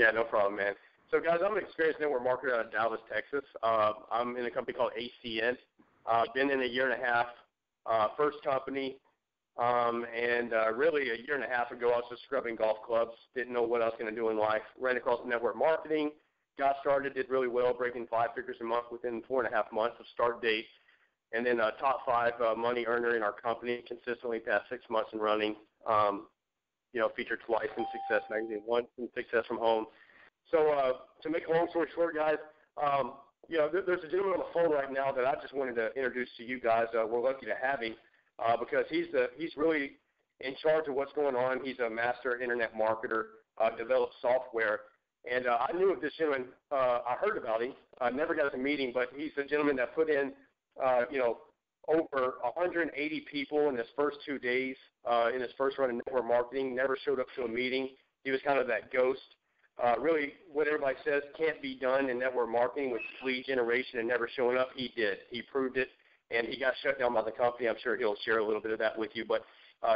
Yeah, no problem, man. So, guys, I'm an experienced network marketer out of Dallas, Texas. I'm in a company called ACN. Been in a year and a half, first company, and really a year and a half ago, I was just scrubbing golf clubs, didn't know what I was going to do in life, ran across network marketing, got started, did really well, breaking 5 figures a month within 4.5 months of start date, and then top 5 money earner in our company, consistently past 6 months in running, featured twice in Success Magazine, once in Success from Home. So to make a long story short, guys, there's a gentleman on the phone right now that I just wanted to introduce to you guys. We're lucky to have him because he's really in charge of what's going on. He's a master internet marketer, develops software. And I knew of this gentleman. I heard about him. I never got to meet him, but he's a gentleman that put in, over 180 people in his first 2 days in his first run of network marketing, never showed up to a meeting. He was kind of that ghost. Really, what everybody says can't be done in network marketing with lead generation and never showing up, he did. He proved it, and he got shut down by the company. I'm sure he'll share a little bit of that with you. But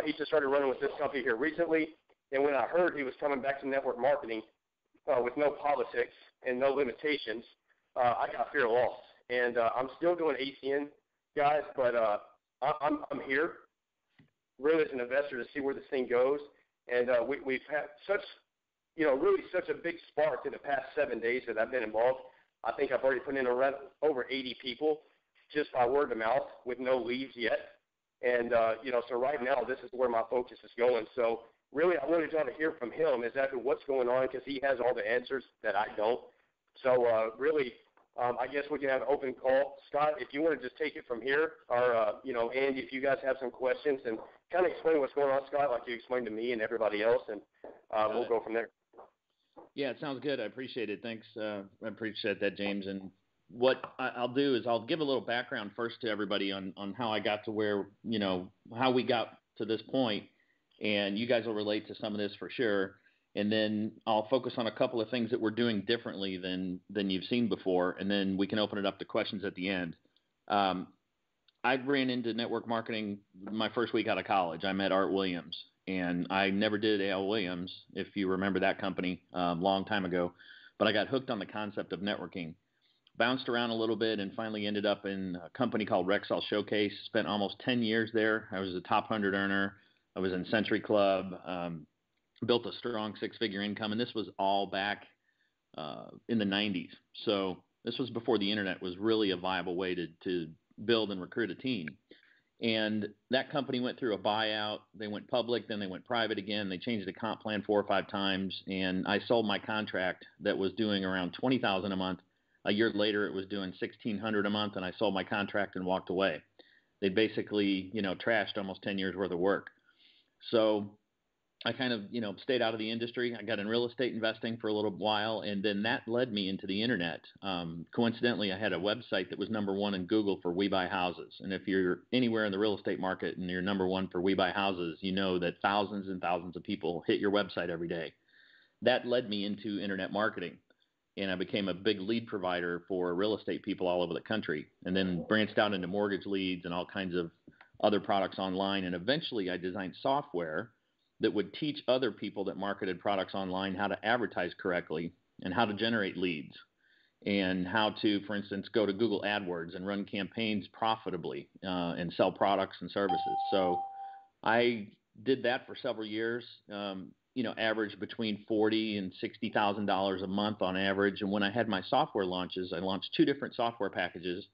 he just started running with this company here recently, and when I heard he was coming back to network marketing with no politics and no limitations, I got fear of loss. And I'm still doing ACN, guys, but I'm here really as an investor to see where this thing goes. And we've had really such a big spark in the past 7 days that I've been involved. I think I've already put in over 80 people just by word of mouth with no leads yet. And, so right now this is where my focus is going. So really I wanted y'all to hear from him exactly what's going on because he has all the answers that I don't. So really, I guess we can have an open call. Scott, if you want to just take it from here, or, Andy, if you guys have some questions and kind of explain what's going on, Scott, like you explained to me and everybody else, and we'll go from there. Yeah, it sounds good. I appreciate it. Thanks. I appreciate that, James. And what I'll do is I'll give a little background first to everybody on how I got to where, how we got to this point, and you guys will relate to some of this for sure. And then I'll focus on a couple of things that we're doing differently than you've seen before, and then we can open it up to questions at the end. I ran into network marketing my first week out of college. I met Art Williams, and I never did A.L. Williams, if you remember that company, long time ago. But I got hooked on the concept of networking. Bounced around a little bit and finally ended up in a company called Rexall Showcase. Spent almost 10 years there. I was a top 100 earner. I was in Century Club. Built a strong 6-figure income, and this was all back in the 90s. So this was before the internet was really a viable way to build and recruit a team. And that company went through a buyout. They went public, then they went private again. They changed the comp plan 4 or 5 times, and I sold my contract that was doing around $20,000 a month. A year later, it was doing $1,600 a month, and I sold my contract and walked away. They basically, trashed almost 10 years worth of work. So I kind of, stayed out of the industry. I got in real estate investing for a little while, and then that led me into the internet. Coincidentally, I had a website that was #1 in Google for We Buy Houses. And if you're anywhere in the real estate market and you're #1 for We Buy Houses, you know that thousands and thousands of people hit your website every day. That led me into internet marketing, and I became a big lead provider for real estate people all over the country, and then branched out into mortgage leads and all kinds of other products online. And eventually I designed software that would teach other people that marketed products online how to advertise correctly and how to generate leads and how to, for instance, go to Google AdWords and run campaigns profitably and sell products and services. So I did that for several years, averaged between $40,000 and $60,000 a month on average. And when I had my software launches, I launched 2 different software packages.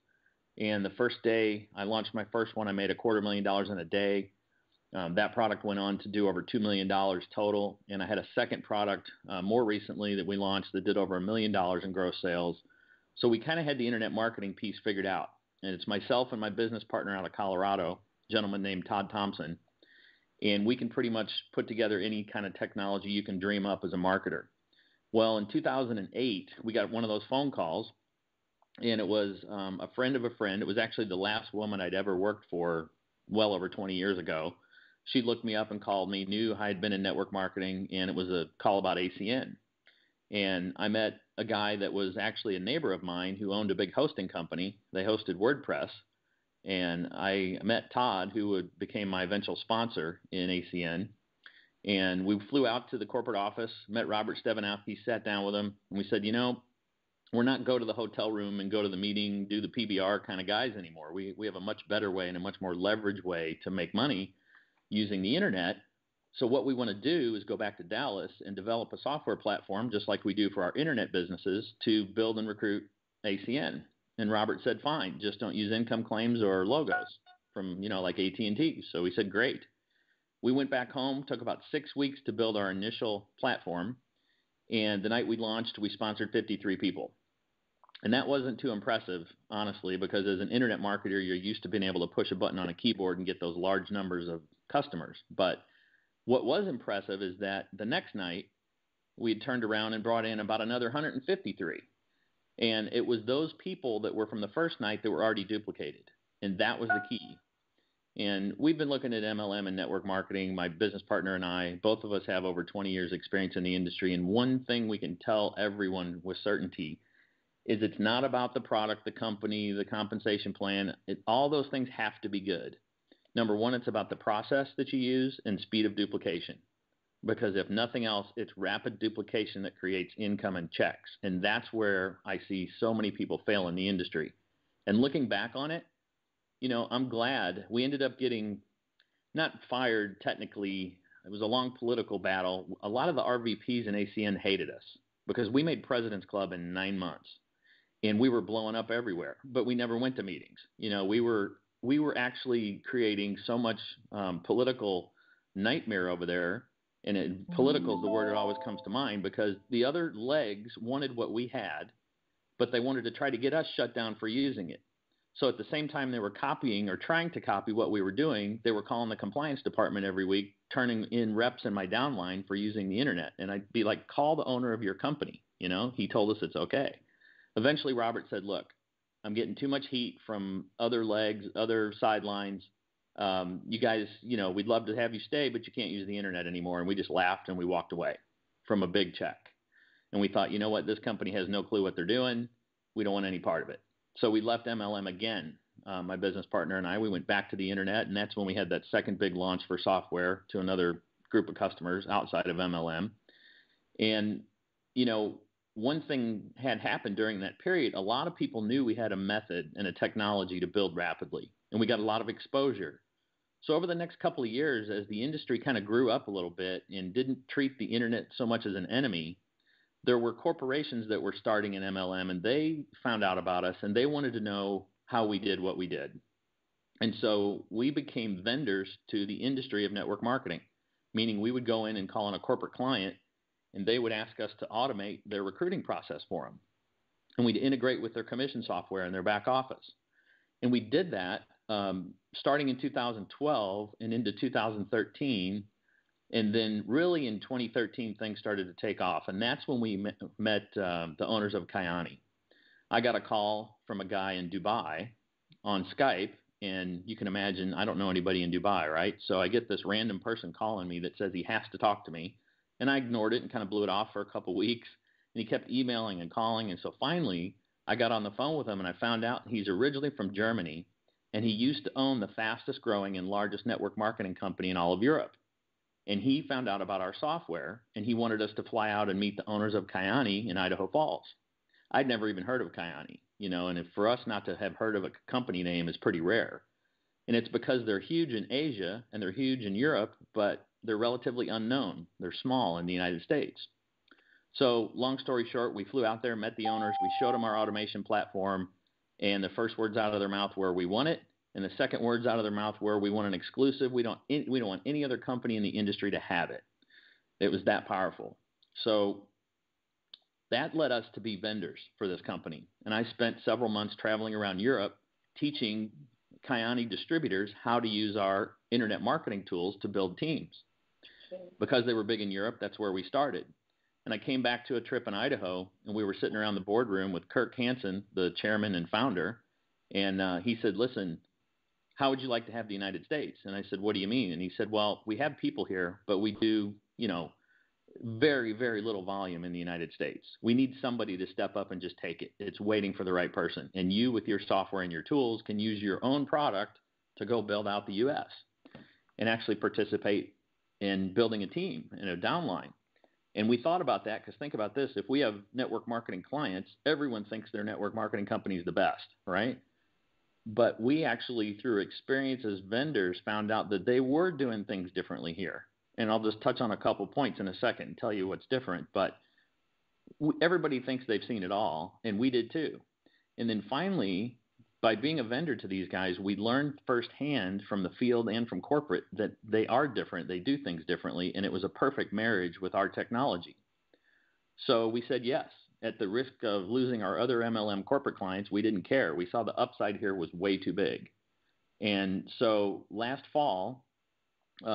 And the first day I launched my first one, I made $250,000 in a day. That product went on to do over $2 million total, and I had a second product more recently that we launched that did over $1 million in gross sales. So we kind of had the internet marketing piece figured out, and it's myself and my business partner out of Colorado, a gentleman named Todd Thompson, and we can pretty much put together any kind of technology you can dream up as a marketer. Well, in 2008, we got one of those phone calls, and it was a friend of a friend. It was actually the last woman I'd ever worked for well over 20 years ago. She looked me up and called me, knew I had been in network marketing, and it was a call about ACN. And I met a guy that was actually a neighbor of mine who owned a big hosting company. They hosted WordPress. And I met Todd, who became my eventual sponsor in ACN. And we flew out to the corporate office, met Robert Stevanowski, sat down with him, and we said, we're not go to the hotel room and go to the meeting, do the PBR kind of guys anymore. We have a much better way and a much more leveraged way to make money using the internet. So what we want to do is go back to Dallas and develop a software platform, just like we do for our internet businesses, to build and recruit ACN. And Robert said, fine, just don't use income claims or logos from, like AT&T. So we said, great. We went back home, took about 6 weeks to build our initial platform. And the night we launched, we sponsored 53 people. And that wasn't too impressive, honestly, because as an internet marketer, you're used to being able to push a button on a keyboard and get those large numbers of customers. But what was impressive is that the next night, we had turned around and brought in about another 153. And it was those people that were from the first night that were already duplicated. And that was the key. And we've been looking at MLM and network marketing. My business partner and I, both of us have over 20 years experience in the industry. And one thing we can tell everyone with certainty is it's not about the product, the company, the compensation plan. All those things have to be good. Number one, it's about the process that you use and speed of duplication. Because if nothing else, it's rapid duplication that creates income and checks. And that's where I see so many people fail in the industry. And looking back on it, I'm glad we ended up getting not fired technically. It was a long political battle. A lot of the RVPs in ACN hated us because we made President's Club in 9 months. And we were blowing up everywhere, but we never went to meetings. We were actually creating so much political nightmare over there. And political is the word that always comes to mind because the other legs wanted what we had, but they wanted to try to get us shut down for using it. So at the same time they were copying or trying to copy what we were doing, they were calling the compliance department every week, turning in reps in my downline for using the internet. And I'd be like, call the owner of your company. He told us it's okay. Eventually Robert said, look, I'm getting too much heat from other legs, other sidelines. You guys, we'd love to have you stay, but you can't use the internet anymore. And we just laughed and we walked away from a big check. And we thought, what? This company has no clue what they're doing. We don't want any part of it. So we left MLM again. My business partner and I, we went back to the internet, and that's when we had that second big launch for software to another group of customers outside of MLM. And, one thing had happened during that period. A lot of people knew we had a method and a technology to build rapidly, and we got a lot of exposure. So over the next couple of years, as the industry kind of grew up a little bit and didn't treat the internet so much as an enemy, there were corporations that were starting in MLM, and they found out about us, and they wanted to know how we did what we did. And so we became vendors to the industry of network marketing, meaning we would go in and call on a corporate client, and they would ask us to automate their recruiting process for them. And we'd integrate with their commission software in their back office. And we did that starting in 2012 and into 2013. And then really in 2013, things started to take off. And that's when we met the owners of Kyani. I got a call from a guy in Dubai on Skype. And you can imagine, I don't know anybody in Dubai, right? So I get this random person calling me that says he has to talk to me. And I ignored it and kind of blew it off for a couple weeks. And he kept emailing and calling. And so finally, I got on the phone with him, and I found out he's originally from Germany. And he used to own the fastest growing and largest network marketing company in all of Europe. And he found out about our software, and he wanted us to fly out and meet the owners of Kyani in Idaho Falls. I'd never even heard of Kyani, and for us not to have heard of a company name is pretty rare. And it's because they're huge in Asia and they're huge in Europe, but they're relatively unknown. They're small in the United States. So long story short, we flew out there, met the owners, we showed them our automation platform, and the first words out of their mouth were, we want it. And the second words out of their mouth were, we want an exclusive. We don't want any other company in the industry to have it. It was that powerful. So that led us to be vendors for this company. And I spent several months traveling around Europe teaching Kyani distributors how to use our internet marketing tools to build teams. Because they were big in Europe, that's where we started. And I came back to a trip in Idaho, and we were sitting around the boardroom with Kirk Hansen, the chairman and founder. And he said, listen, how would you like to have the United States? And I said, what do you mean? And he said, well, we have people here, but we do, very, very little volume in the United States. We need somebody to step up and just take it. It's waiting for the right person. And you, with your software and your tools, can use your own product to go build out the U.S. and actually participate and building a team and a downline. And we thought about that because think about this. If we have network marketing clients, everyone thinks their network marketing company is the best, right? But we actually, through experience as vendors, found out that they were doing things differently here. And I'll just touch on a couple points in a second and tell you what's different. But everybody thinks they've seen it all, and we did too. And then finally, by being a vendor to these guys, we learned firsthand from the field and from corporate that they are different. They do things differently, and it was a perfect marriage with our technology. So we said yes. At the risk of losing our other MLM corporate clients, we didn't care. We saw the upside here was way too big. And so last fall,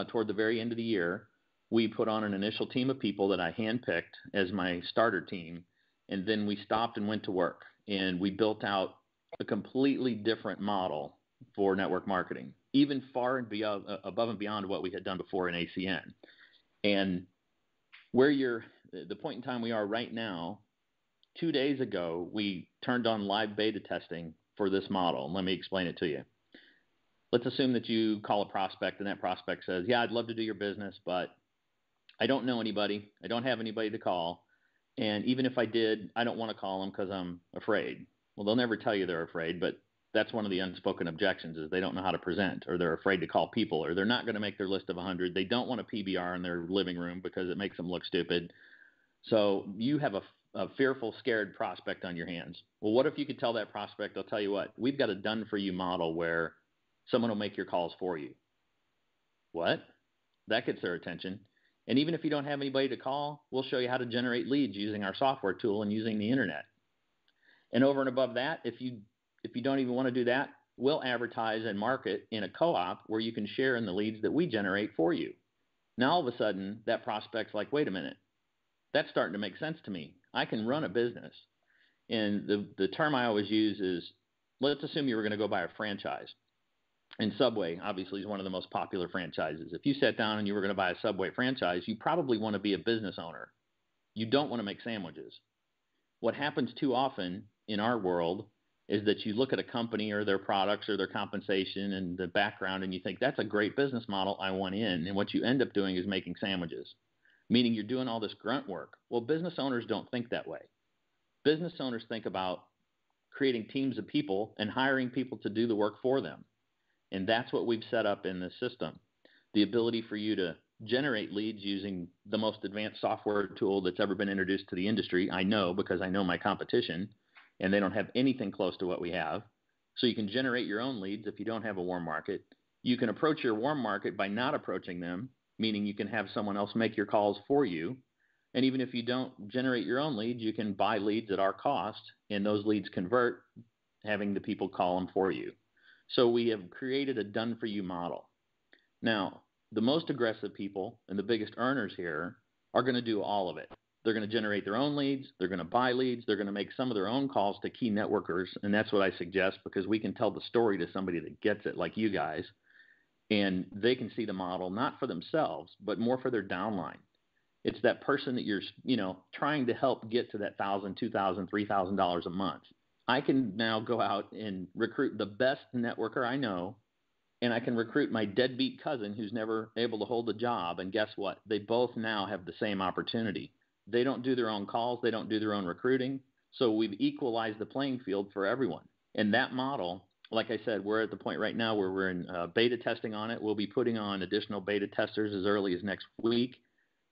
toward the very end of the year, we put on an initial team of people that I handpicked as my starter team, and then we stopped and went to work, and we built out a completely different model for network marketing, even far and beyond, above and beyond what we had done before in ACN. And the point in time we are right now, 2 days ago, we turned on live beta testing for this model. Let me explain it to you. Let's assume that you call a prospect and that prospect says, yeah, I'd love to do your business, but I don't know anybody. I don't have anybody to call. And even if I did, I don't want to call them because I'm afraid. Well, they'll never tell you they're afraid, but that's one of the unspoken objections is they don't know how to present, or they're afraid to call people, or they're not going to make their list of 100. They don't want a PBR in their living room because it makes them look stupid. So you have a fearful, scared prospect on your hands. Well, what if you could tell that prospect, I'll tell you what, we've got a done-for-you model where someone will make your calls for you. What? That gets their attention. And even if you don't have anybody to call, we'll show you how to generate leads using our software tool and using the internet. And over and above that, if you don't even want to do that, we'll advertise and market in a co-op where you can share in the leads that we generate for you. Now, all of a sudden, that prospect's like, wait a minute, that's starting to make sense to me. I can run a business. And the term I always use is, let's assume you were going to go buy a franchise. And Subway, obviously, is one of the most popular franchises. If you sat down and you were going to buy a Subway franchise, you probably want to be a business owner. You don't want to make sandwiches. What happens too often in our world is that you look at a company or their products or their compensation and the background and you think, that's a great business model, I want in. And what you end up doing is making sandwiches, meaning you're doing all this grunt work. Well, business owners don't think that way. Business owners think about creating teams of people and hiring people to do the work for them. And that's what we've set up in this system. The ability for you to generate leads using the most advanced software tool that's ever been introduced to the industry. I know because I know my competition, and they don't have anything close to what we have. So you can generate your own leads if you don't have a warm market. You can approach your warm market by not approaching them, meaning you can have someone else make your calls for you. And even if you don't generate your own leads, you can buy leads at our cost, and those leads convert, having the people call them for you. So we have created a done-for-you model. Now, the most aggressive people and the biggest earners here are going to do all of it. They're going to generate their own leads. They're going to buy leads. They're going to make some of their own calls to key networkers, and that's what I suggest because we can tell the story to somebody that gets it like you guys, and they can see the model not for themselves but more for their downline. It's that person that you're trying to help get to that $1,000, $2,000, $3,000 a month. I can now go out and recruit the best networker I know, and I can recruit my deadbeat cousin who's never able to hold a job, and guess what? They both now have the same opportunity. They don't do their own calls. They don't do their own recruiting. So we've equalized the playing field for everyone. And that model, like I said, we're at the point right now where we're in beta testing on it. We'll be putting on additional beta testers as early as next week.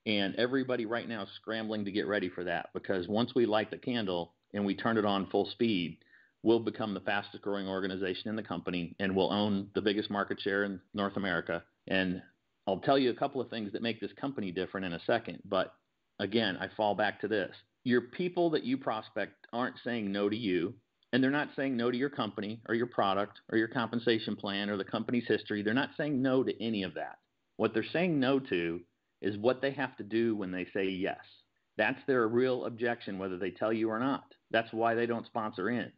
And everybody right now is scrambling to get ready for that because once we light the candle and we turn it on full speed, we'll become the fastest growing organization in the company and we'll own the biggest market share in North America. And I'll tell you a couple of things that make this company different in a second. But again, I fall back to this. Your people that you prospect aren't saying no to you, and they're not saying no to your company or your product or your compensation plan or the company's history. They're not saying no to any of that. What they're saying no to is what they have to do when they say yes. That's their real objection, whether they tell you or not. That's why they don't sponsor in.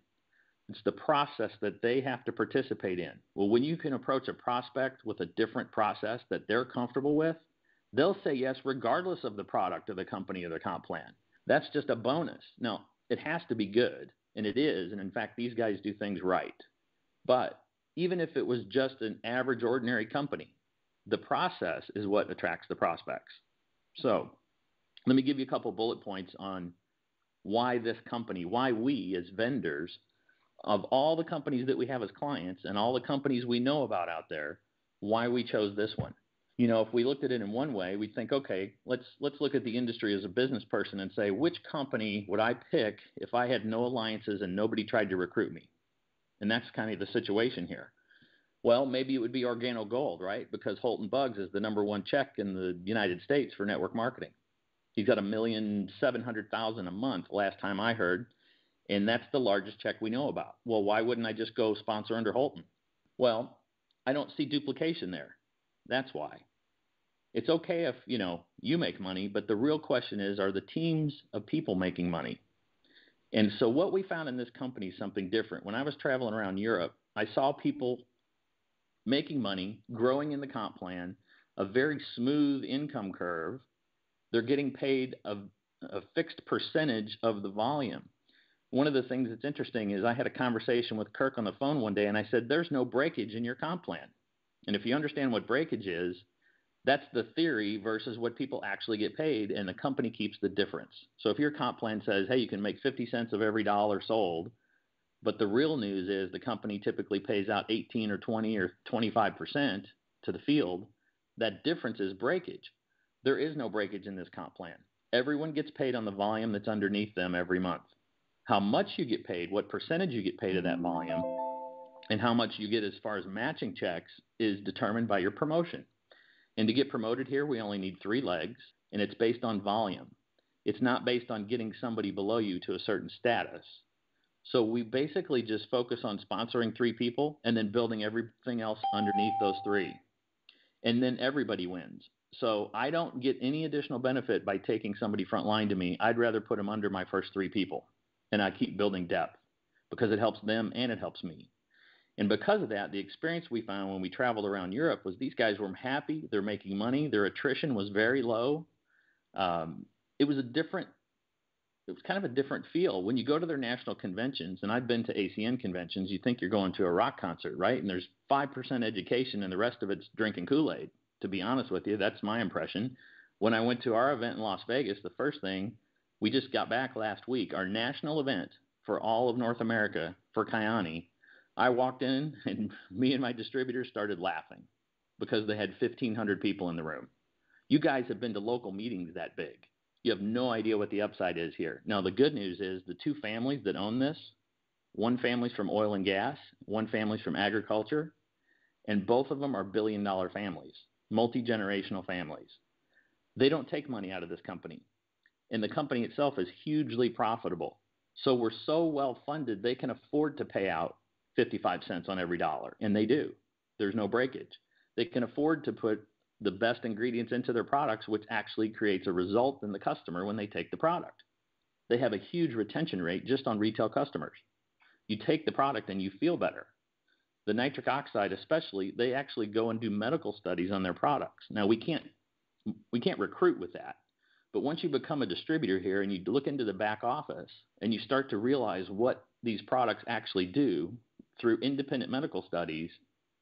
It's the process that they have to participate in. Well, when you can approach a prospect with a different process that they're comfortable with, they'll say yes regardless of the product or the company or the comp plan. That's just a bonus. Now, it has to be good, and it is, and in fact, these guys do things right. But even if it was just an average, ordinary company, The process is what attracts the prospects. So let me give you a couple bullet points on why this company, why we as vendors, of all the companies that we have as clients and all the companies we know about out there, why we chose this one. You know, if we looked at it in one way, we'd think, okay, let's look at the industry as a business person and say, which company would I pick if I had no alliances and nobody tried to recruit me? And that's kind of the situation here. Well, maybe it would be Organo Gold, right? Because Holton Buggs is the number one check in the United States for network marketing. He's got $1,700,000 a month last time I heard, and that's the largest check we know about. Well, why wouldn't I just go sponsor under Holton? Well, I don't see duplication there. That's why. It's okay if, you make money, but the real question is, are the teams of people making money? And so what we found in this company is something different. When I was traveling around Europe, I saw people making money, growing in the comp plan, a very smooth income curve. They're getting paid a fixed percentage of the volume. One of the things that's interesting is I had a conversation with Kirk on the phone one day, and I said, there's no breakage in your comp plan. And if you understand what breakage is, that's the theory versus what people actually get paid, and the company keeps the difference. So if your comp plan says, hey, you can make 50 cents of every dollar sold, but the real news is the company typically pays out 18 or 20 or 25% to the field, that difference is breakage. There is no breakage in this comp plan. Everyone gets paid on the volume that's underneath them every month. How much you get paid, what percentage you get paid of that volume, and how much you get as far as matching checks is determined by your promotion. And to get promoted here, we only need 3 legs, and it's based on volume. It's not based on getting somebody below you to a certain status. So we basically just focus on sponsoring 3 people and then building everything else underneath those 3. And then everybody wins. So I don't get any additional benefit by taking somebody front line to me. I'd rather put them under my first 3 people. And I keep building depth because it helps them and it helps me. And because of that, the experience we found when we traveled around Europe was these guys were happy. They're making money. Their attrition was very low. It was kind of a different feel. When you go to their national conventions, and I've been to ACN conventions, you think you're going to a rock concert, right? And there's 5% education and the rest of it's drinking Kool-Aid. To be honest with you, that's my impression. When I went to our event in Las Vegas, the first thing, we just got back last week, our national event for all of North America for Kyani, I walked in and me and my distributors started laughing because they had 1,500 people in the room. You guys have been to local meetings that big. You have no idea what the upside is here. Now, the good news is the 2 families that own this, one family's from oil and gas, one family's from agriculture, and both of them are billion-dollar families, multi-generational families. They don't take money out of this company, and the company itself is hugely profitable. So we're so well-funded, they can afford to pay out 55 cents on every dollar, and they do. There's no breakage. They can afford to put the best ingredients into their products, which actually creates a result in the customer when they take the product. They have a huge retention rate just on retail customers. You take the product and you feel better. The nitric oxide especially, they actually go and do medical studies on their products. Now, we can't recruit with that. But once you become a distributor here and you look into the back office and you start to realize what these products actually do through independent medical studies,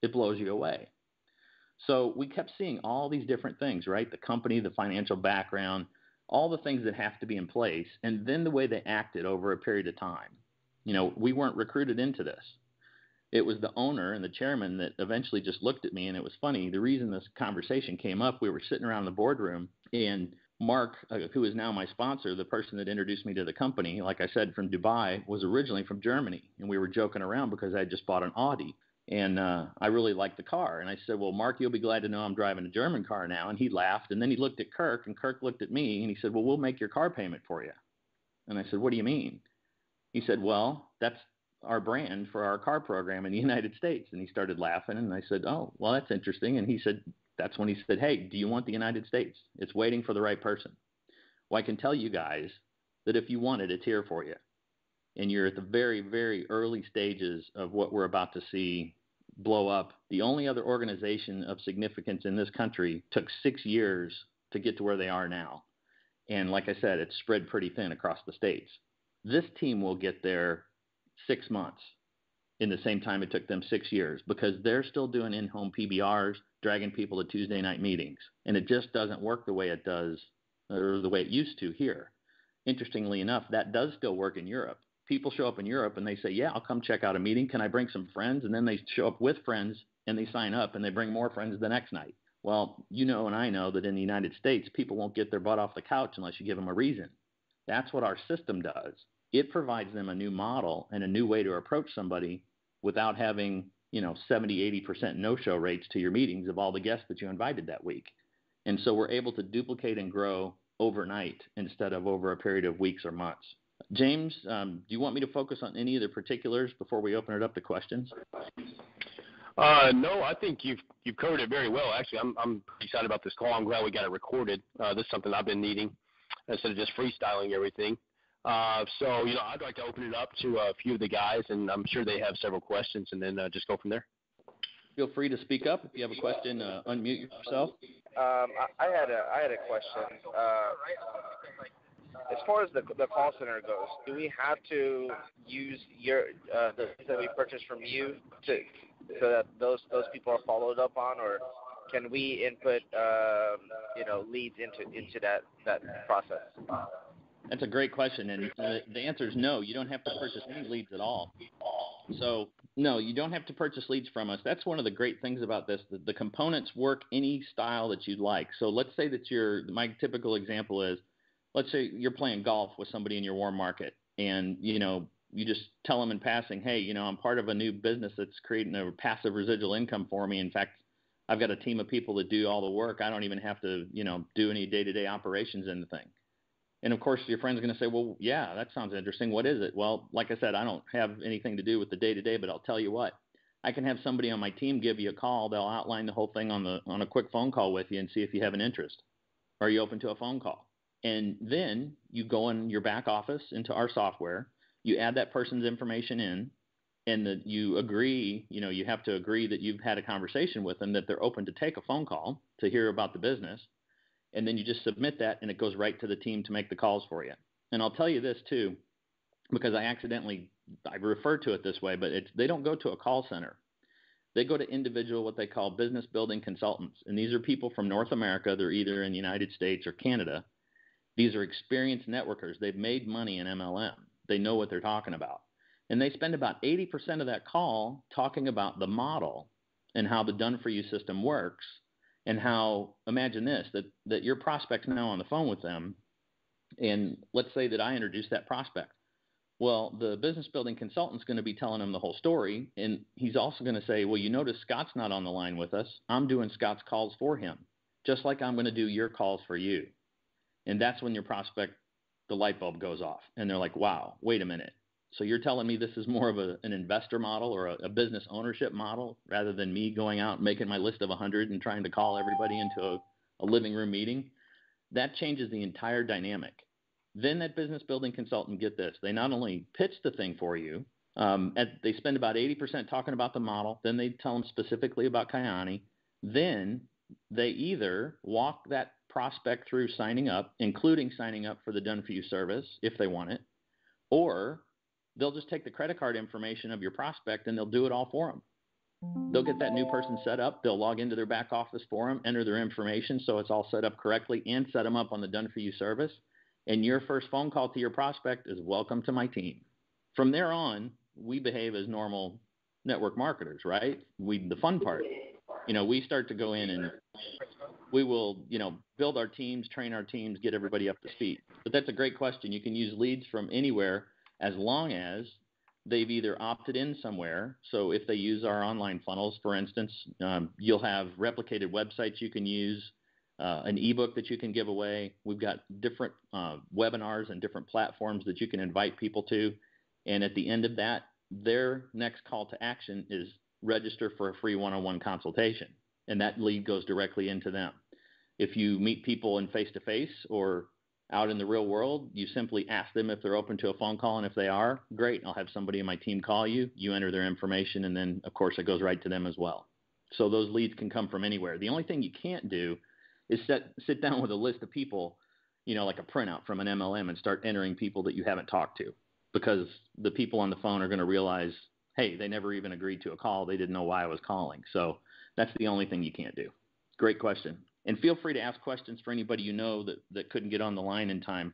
it blows you away. So we kept seeing all these different things, right? The company, the financial background, all the things that have to be in place, and then the way they acted over a period of time. We weren't recruited into this. It was the owner and the chairman that eventually just looked at me, and it was funny. The reason this conversation came up, we were sitting around the boardroom, and Mark, who is now my sponsor, the person that introduced me to the company, like I said, from Dubai, was originally from Germany, and we were joking around because I had just bought an Audi. And I really liked the car. And I said, well, Mark, you'll be glad to know I'm driving a German car now. And he laughed. And then he looked at Kirk, and Kirk looked at me, and he said, well, we'll make your car payment for you. And I said, what do you mean? He said, well, that's our brand for our car program in the United States. And he started laughing. And I said, oh, well, that's interesting. And he said, that's when he said, hey, do you want the United States? It's waiting for the right person. Well, I can tell you guys that if you want it, it's here for you. And you're at the very, very early stages of what we're about to see blow up. The only other organization of significance in this country took 6 years to get to where they are now. And like I said, it's spread pretty thin across the states. This team will get there 6 months in the same time it took them 6 years because they're still doing in-home PBRs. dragging people to Tuesday night meetings. And it just doesn't work the way it does, or the way it used to here. Interestingly enough, that does still work in Europe. People show up in Europe and they say, yeah, I'll come check out a meeting. Can I bring some friends? And then they show up with friends and they sign up and they bring more friends the next night. Well, you know and I know that in the United States, people won't get their butt off the couch unless you give them a reason. That's what our system does. It provides them a new model and a new way to approach somebody without having, 70, 80% no-show rates to your meetings of all the guests that you invited that week. And so we're able to duplicate and grow overnight instead of over a period of weeks or months. James, do you want me to focus on any of the particulars before we open it up to questions? No, I think you've covered it very well. Actually, I'm pretty excited about this call. I'm glad we got it recorded. This is something I've been needing instead of just freestyling everything. So, I'd like to open it up to a few of the guys, and I'm sure they have several questions, and then just go from there. Feel free to speak up. If you have a question, unmute yourself. I had a question. As far as the call center goes, do we have to use the things that we purchased from you so that those people are followed up on, or can we input leads into that process? That's a great question, and the answer is no. You don't have to purchase any leads at all. So, no, you don't have to purchase leads from us. That's one of the great things about this. The components work any style that you'd like. So let's say that my typical example is, let's say you're playing golf with somebody in your warm market, and, you just tell them in passing, hey, I'm part of a new business that's creating a passive residual income for me. In fact, I've got a team of people that do all the work. I don't even have to, do any day-to-day operations in the thing. And, of course, your friend's going to say, well, yeah, that sounds interesting. What is it? Well, like I said, I don't have anything to do with the day-to-day, but I'll tell you what. I can have somebody on my team give you a call. They'll outline the whole thing on a quick phone call with you and see if you have an interest. Are you open to a phone call? And then you go in your back office into our software. You add that person's information in, and that you agree, you have to agree that you've had a conversation with them, that they're open to take a phone call to hear about the business. And then you just submit that, and it goes right to the team to make the calls for you. And I'll tell you this, too, because I refer to it this way, but they don't go to a call center. They go to individual, what they call business building consultants. And these are people from North America. They're either in the United States or Canada. These are experienced networkers. They've made money in MLM. They know what they're talking about. And they spend about 80% of that call talking about the model and how the done-for-you system works. And how, imagine this, that your prospect's now on the phone with them, and let's say that I introduce that prospect. Well, the business building consultant's going to be telling him the whole story, and he's also going to say, well, you notice Scott's not on the line with us. I'm doing Scott's calls for him, just like I'm going to do your calls for you. And that's when your prospect, the light bulb goes off, and they're like, wow, wait a minute. So you're telling me this is more of an investor model or a business ownership model rather than me going out and making my list of 100 and trying to call everybody into a living room meeting? That changes the entire dynamic. Then that business building consultant, get this, they not only pitch the thing for you, they spend about 80% talking about the model, then they tell them specifically about Kyani, then they either walk that prospect through signing up, including signing up for the done-for-you service if they want it, or they'll just take the credit card information of your prospect and they'll do it all for them. They'll get that new person set up. They'll log into their back office for them, enter their information so it's all set up correctly, and set them up on the done-for-you service. And your first phone call to your prospect is, welcome to my team. From there on, we behave as normal network marketers, right? The fun part. We start to go in and we will, build our teams, train our teams, get everybody up to speed. But that's a great question. You can use leads from anywhere as long as they've either opted in somewhere. So if they use our online funnels, for instance, you'll have replicated websites you can use, an ebook that you can give away. We've got different webinars and different platforms that you can invite people to. And at the end of that, their next call to action is register for a free one-on-one consultation. And that lead goes directly into them. If you meet people in face-to-face or out in the real world, you simply ask them if they're open to a phone call, and if they are, great, I'll have somebody in my team call you. You enter their information, and then, of course, it goes right to them as well. So those leads can come from anywhere. The only thing you can't do is sit down with a list of people, like a printout from an MLM, and start entering people that you haven't talked to, because the people on the phone are going to realize, hey, they never even agreed to a call. They didn't know why I was calling. So That's the only thing you can't do. Great question. And feel free to ask questions for anybody that couldn't get on the line in time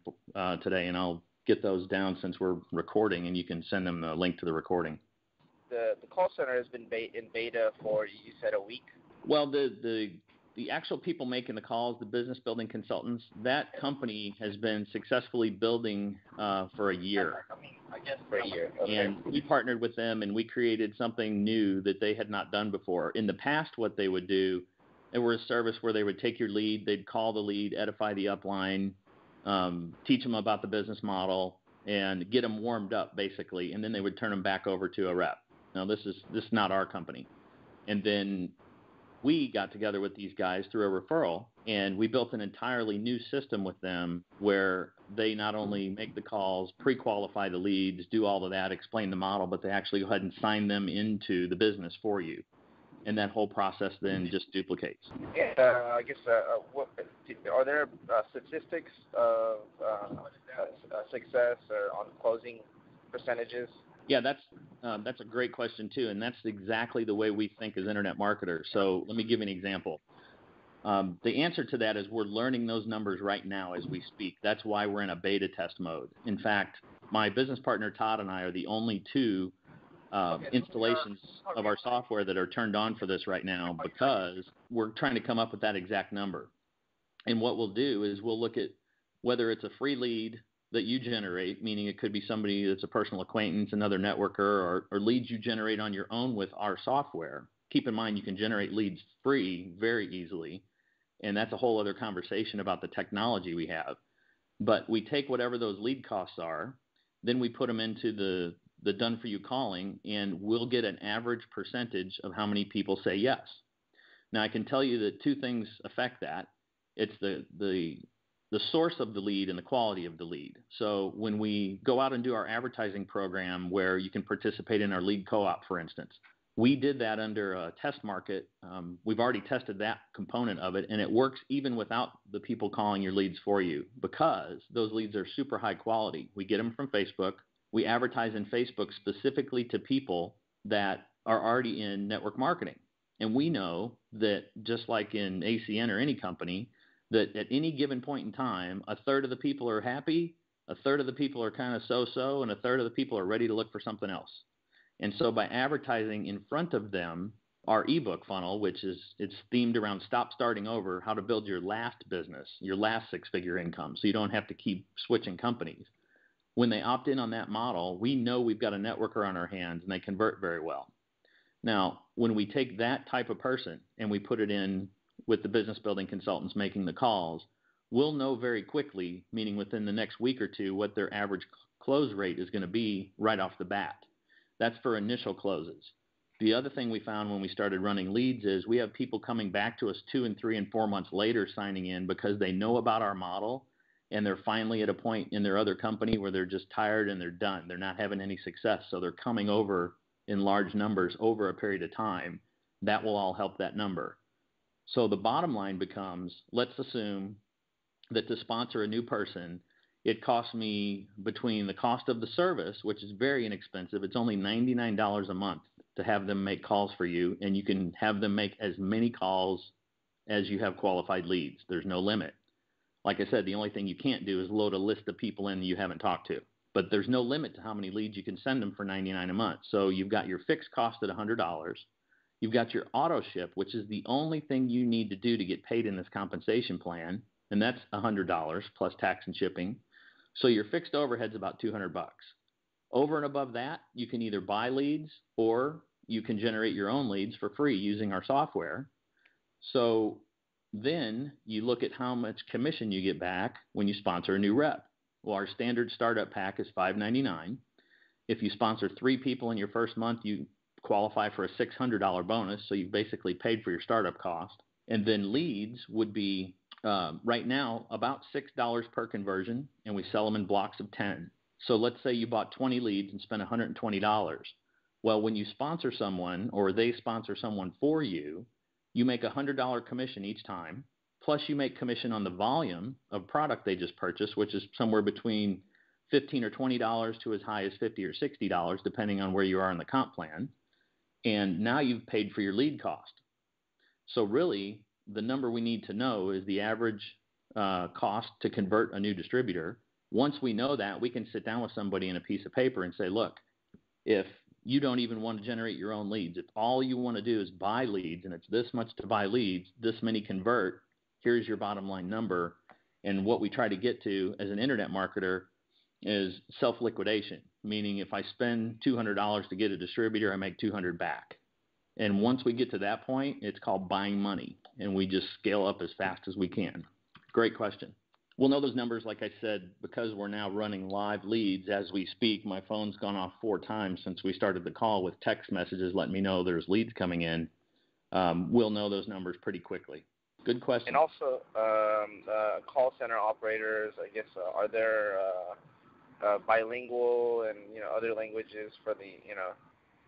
today, and I'll get those down since we're recording, and you can send them a link to the recording. The call center has been in beta for, you said, a week? Well, the actual people making the calls, the business building consultants, that company has been successfully building for a year. For a year. Okay. And we partnered with them, and we created something new that they had not done before. In the past, what they would do, they were a service where they would take your lead, they'd call the lead, edify the upline, teach them about the business model, and get them warmed up, basically, and then they would turn them back over to a rep. Now, this is not our company. And then we got together with these guys through a referral, and we built an entirely new system with them where they not only make the calls, pre-qualify the leads, do all of that, explain the model, but they actually go ahead and sign them into the business for you. And that whole process then just duplicates. And I guess, are there statistics of success or on closing percentages? Yeah, that's a great question too, and that's exactly the way we think as internet marketers. So let me give you an example. The answer to that is we're learning those numbers right now as we speak. That's why we're in a beta test mode. In fact, my business partner Todd and I are the only two installations of our software that are turned on for this right now, because we're trying to come up with that exact number. And what we'll do is we'll look at whether it's a free lead that you generate, meaning it could be somebody that's a personal acquaintance, another networker, or leads you generate on your own with our software. Keep in mind, you can generate leads free very easily, and that's a whole other conversation about the technology we have. But we take whatever those lead costs are, then we put them into the done-for-you calling, and we'll get an average percentage of how many people say yes. Now, I can tell you that two things affect that. It's the source of the lead and the quality of the lead. So when we go out and do our advertising program where you can participate in our lead co-op, for instance, we did that under a test market. We've already tested that component of it, and it works even without the people calling your leads for you, because those leads are super high quality. We get them from Facebook. We advertise in Facebook specifically to people that are already in network marketing. And we know that just like in ACN or any company, that at any given point in time, a third of the people are happy, a third of the people are kind of so-so, and a third of the people are ready to look for something else. And so by advertising in front of them, our ebook funnel, it's themed around stop starting over, how to build your last business, your last six-figure income, so you don't have to keep switching companies. When they opt in on that model, we know we've got a networker on our hands, and they convert very well. Now, when we take that type of person and we put it in with the business building consultants making the calls, we'll know very quickly, meaning within the next week or two, what their average close rate is going to be right off the bat. That's for initial closes. The other thing we found when we started running leads is we have people coming back to us 2 and 3 and 4 months later signing in because they know about our model, and they're finally at a point in their other company where they're just tired and they're done. They're not having any success, so they're coming over in large numbers over a period of time. That will all help that number. So the bottom line becomes, let's assume that to sponsor a new person, it costs me between the cost of the service, which is very inexpensive, it's only $99 a month to have them make calls for you, and you can have them make as many calls as you have qualified leads. There's no limit. Like I said, the only thing you can't do is load a list of people in you haven't talked to. But there's no limit to how many leads you can send them for $99 a month. So you've got your fixed cost at $100. You've got your auto ship, which is the only thing you need to do to get paid in this compensation plan, and that's $100 plus tax and shipping. So your fixed overhead's about $200. Over and above that, you can either buy leads or you can generate your own leads for free using our software. So then you look at how much commission you get back when you sponsor a new rep. Well, our standard startup pack is $599. If you sponsor 3 people in your first month, you qualify for a $600 bonus, so you've basically paid for your startup cost. And then leads would be right now about $6 per conversion, and we sell them in blocks of 10. So let's say you bought 20 leads and spent $120. Well, when you sponsor someone or they sponsor someone for you, you make a $100 commission each time, plus you make commission on the volume of product they just purchased, which is somewhere between $15 or $20 to as high as $50 or $60, depending on where you are in the comp plan. And now you've paid for your lead cost. So really, the number we need to know is the average cost to convert a new distributor. Once we know that, we can sit down with somebody in a piece of paper and say, look, if you don't even want to generate your own leads, if all you want to do is buy leads and it's this much to buy leads, this many convert, here's your bottom line number. And what we try to get to as an internet marketer is self-liquidation, meaning if I spend $200 to get a distributor, I make $200 back. And once we get to that point, it's called buying money, and we just scale up as fast as we can. Great question. We'll know those numbers, like I said, because we're now running live leads as we speak. My phone's gone off 4 times since we started the call with text messages letting me know there's leads coming in. We'll know those numbers pretty quickly. Good question. And also, call center operators, I guess, are there bilingual and, other languages for the,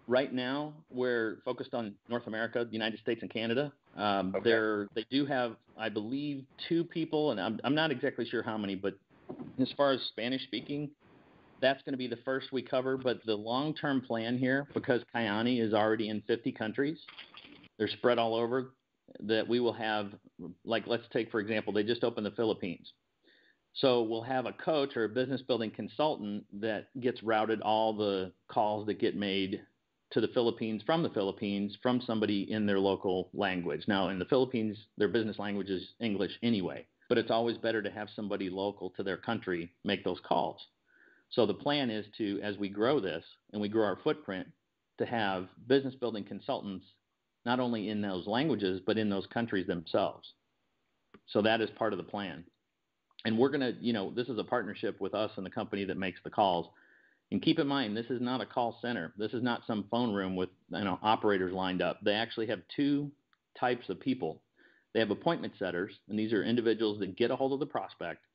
Right now, we're focused on North America, the United States, and Canada. Okay. They do have, I believe, 2 people, and I'm not exactly sure how many, but as far as Spanish speaking, that's going to be the first we cover. But the long-term plan here, because Kyani is already in 50 countries, they're spread all over, that we will have, like, let's take, for example, they just opened the Philippines. So we'll have a coach or a business building consultant that gets routed all the calls that get made to the Philippines from somebody in their local language. Now, in the Philippines, their business language is English anyway, but it's always better to have somebody local to their country make those calls. So the plan is to, as we grow this and we grow our footprint, to have business building consultants not only in those languages, but in those countries themselves. So that is part of the plan. And we're going to, this is a partnership with us and the company that makes the calls. And keep in mind, this is not a call center. This is not some phone room with operators lined up. They actually have 2 types of people. They have appointment setters, and these are individuals that get a hold of the prospect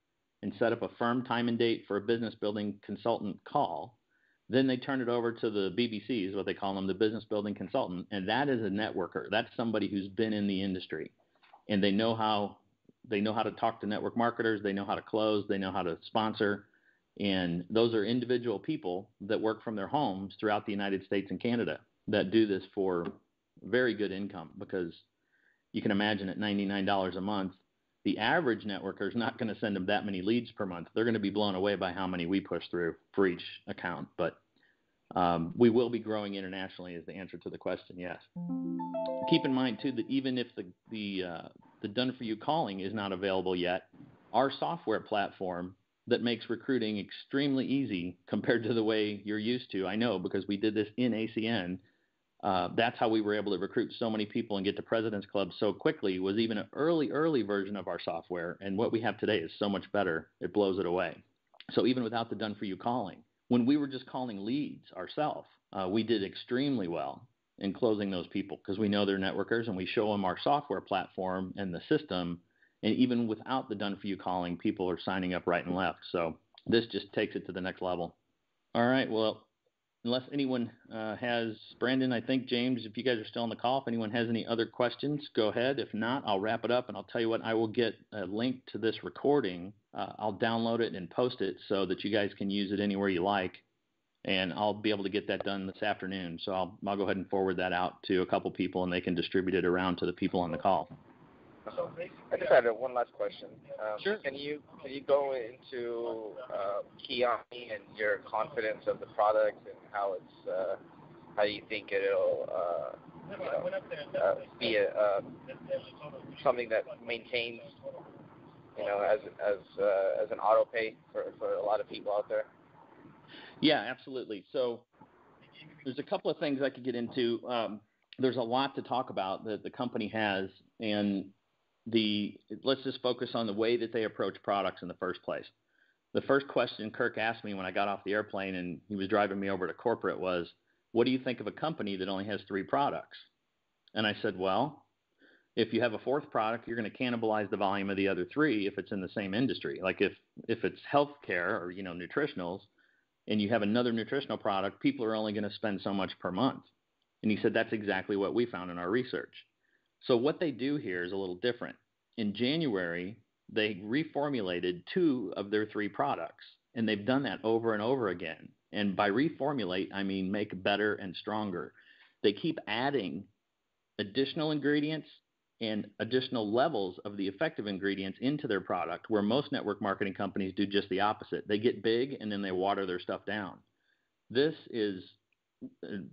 and set up a firm time and date for a business building consultant call. Then they turn it over to the BBCs, what they call them, the business building consultant, and that is a networker. That's somebody who's been in the industry, and they know how to talk to network marketers. They know how to close. They know how to sponsor. And those are individual people that work from their homes throughout the United States and Canada that do this for very good income, because you can imagine at $99 a month, the average networker is not going to send them that many leads per month. They're going to be blown away by how many we push through for each account. But we will be growing internationally is the answer to the question, yes. Keep in mind, too, that even if the done-for-you calling is not available yet, our software platform that makes recruiting extremely easy compared to the way you're used to. I know, because we did this in ACN. That's how we were able to recruit so many people and get to President's Club so quickly, was even an early version of our software. And what we have today is so much better. It blows it away. So even without the done-for-you calling, when we were just calling leads ourselves, we did extremely well in closing those people, because we know they're networkers and we show them our software platform and the system. And even without the done-for-you calling, people are signing up right and left. So this just takes it to the next level. All right. Well, unless anyone has, Brandon, I think, James, if you guys are still on the call, if anyone has any other questions, go ahead. If not, I'll wrap it up. And I'll tell you what, I will get a link to this recording. I'll download it and post it so that you guys can use it anywhere you like. And I'll be able to get that done this afternoon. So I'll go ahead and forward that out to a couple people, and they can distribute it around to the people on the call. I just had one last question. Sure. Can you go into Kyani and your confidence of the product and how you think it'll be something that maintains, as an auto pay for a lot of people out there? Yeah, absolutely. So there's a couple of things I could get into. There's a lot to talk about that the company has, and let's just focus on the way that they approach products in the first place. The first question Kirk asked me when I got off the airplane and he was driving me over to corporate was, what do you think of a company that only has 3 products? And I said, well, if you have a 4th product, you're going to cannibalize the volume of the other 3 if it's in the same industry. Like if it's healthcare or, nutritionals, and you have another nutritional product, people are only going to spend so much per month. And he said, that's exactly what we found in our research. So what they do here is a little different. In January, they reformulated 2 of their 3 products, and they've done that over and over again. And by reformulate, I mean make better and stronger. They keep adding additional ingredients and additional levels of the effective ingredients into their product, where most network marketing companies do just the opposite. They get big and then they water their stuff down. This is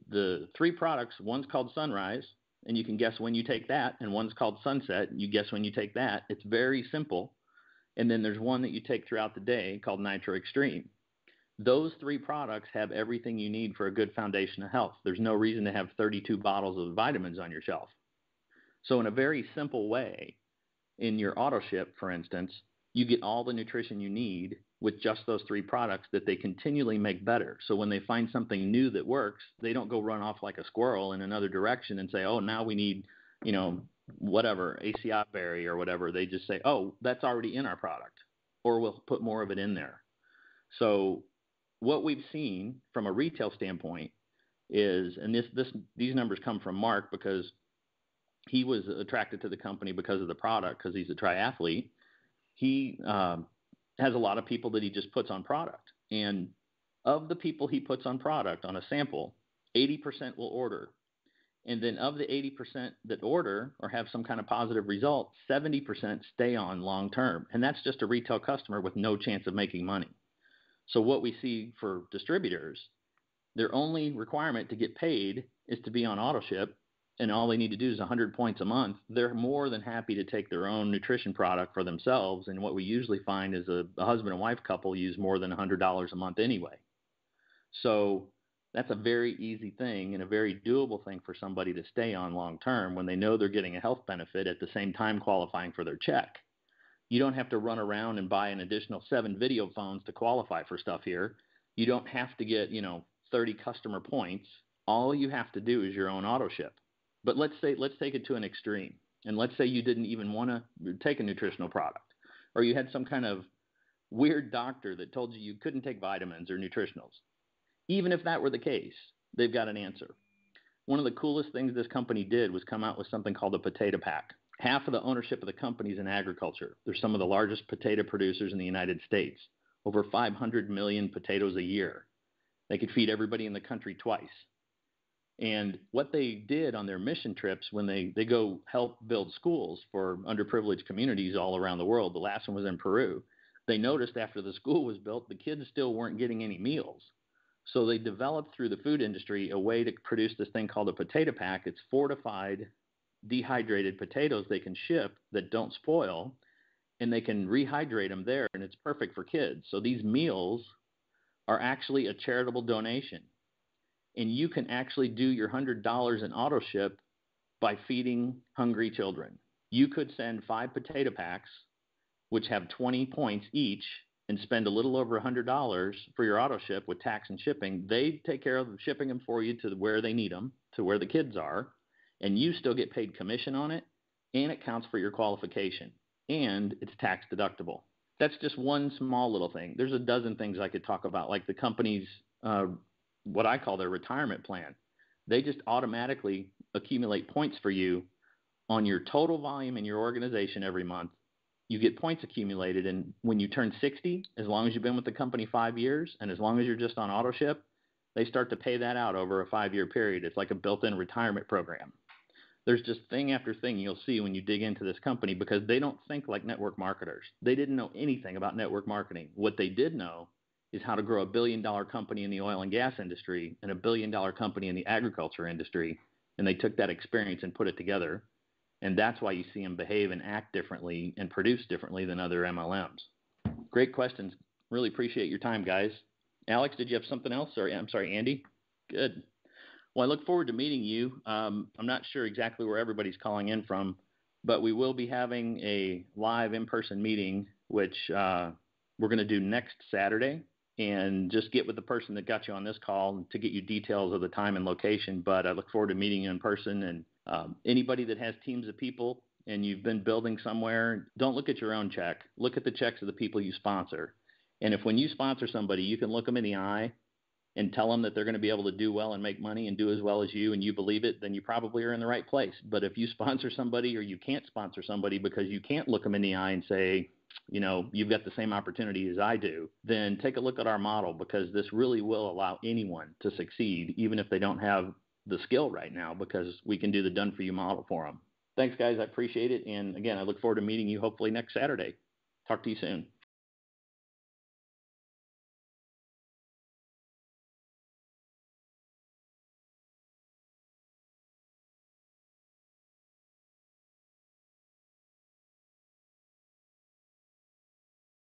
the 3 products. One's called Sunrise, and you can guess when you take that, and one's called Sunset, and you guess when you take that. It's very simple. And then there's one that you take throughout the day called Nitro Extreme. Those 3 products have everything you need for a good foundation of health. There's no reason to have 32 bottles of vitamins on your shelf. So in a very simple way, in your auto ship, for instance, you get all the nutrition you need with just those 3 products that they continually make better. So when they find something new that works, they don't go run off like a squirrel in another direction and say, oh, now we need, whatever, ACI berry or whatever. They just say, oh, that's already in our product, or we'll put more of it in there. So what we've seen from a retail standpoint is, and these numbers come from Mark because he was attracted to the company because of the product, because he's a triathlete. He has a lot of people that he just puts on product. And of the people he puts on product on a sample, 80% will order. And then of the 80% that order or have some kind of positive result, 70% stay on long term. And that's just a retail customer with no chance of making money. So what we see for distributors, their only requirement to get paid is to be on auto ship, and all they need to do is 100 points a month. They're more than happy to take their own nutrition product for themselves. And what we usually find is a husband and wife couple use more than $100 a month anyway. So that's a very easy thing and a very doable thing for somebody to stay on long term when they know they're getting a health benefit at the same time qualifying for their check. You don't have to run around and buy an additional 7 video phones to qualify for stuff here. You don't have to get, 30 customer points. All you have to do is your own auto ship. But let's take it to an extreme. And let's say you didn't even want to take a nutritional product, or you had some kind of weird doctor that told you couldn't take vitamins or nutritionals. Even if that were the case, they've got an answer. One of the coolest things this company did was come out with something called a potato pack. Half of the ownership of the company is in agriculture. They're some of the largest potato producers in the United States, over 500 million potatoes a year. They could feed everybody in the country twice. And what they did on their mission trips when they go help build schools for underprivileged communities all around the world, the last one was in Peru, they noticed after the school was built, the kids still weren't getting any meals. So they developed through the food industry a way to produce this thing called a potato pack. It's fortified, dehydrated potatoes they can ship that don't spoil, and they can rehydrate them there, and it's perfect for kids. So these meals are actually a charitable donation. And you can actually do your $100 in auto ship by feeding hungry children. You could send 5 potato packs, which have 20 points each, and spend a little over $100 for your auto ship with tax and shipping. They take care of shipping them for you to where they need them, to where the kids are, and you still get paid commission on it, and it counts for your qualification, and it's tax deductible. That's just one small little thing. There's a dozen things I could talk about, like the company's what I call their retirement plan. They just automatically accumulate points for you on your total volume in your organization every month. You get points accumulated, and when you turn 60, as long as you've been with the company 5 years, and as long as you're just on auto ship, they start to pay that out over a 5-year period. It's like a built-in retirement program. There's just thing after thing you'll see when you dig into this company, because they don't think like network marketers. They didn't know anything about network marketing. What they did know is how to grow a $1 billion company in the oil and gas industry and a $1 billion company in the agriculture industry. And they took that experience and put it together. And that's why you see them behave and act differently and produce differently than other MLMs. Great questions. Really appreciate your time, guys. Alex, did you have something else? Or I'm sorry, Andy? Good. Well, I look forward to meeting you. I'm not sure exactly where everybody's calling in from, but we will be having a live in-person meeting, which we're going to do next Saturday. And just get with the person that got you on this call to get you details of the time and location. But I look forward to meeting you in person. And anybody that has teams of people and you've been building somewhere, don't look at your own check. Look at the checks of the people you sponsor. And if when you sponsor somebody, you can look them in the eye and tell them that they're going to be able to do well and make money and do as well as you, and you believe it, then you probably are in the right place. But if you sponsor somebody or you can't sponsor somebody because you can't look them in the eye and say, you've got the same opportunity as I do, then take a look at our model, because this really will allow anyone to succeed, even if they don't have the skill right now, because we can do the done-for-you model for them. Thanks, guys. I appreciate it. And again, I look forward to meeting you hopefully next Saturday. Talk to you soon.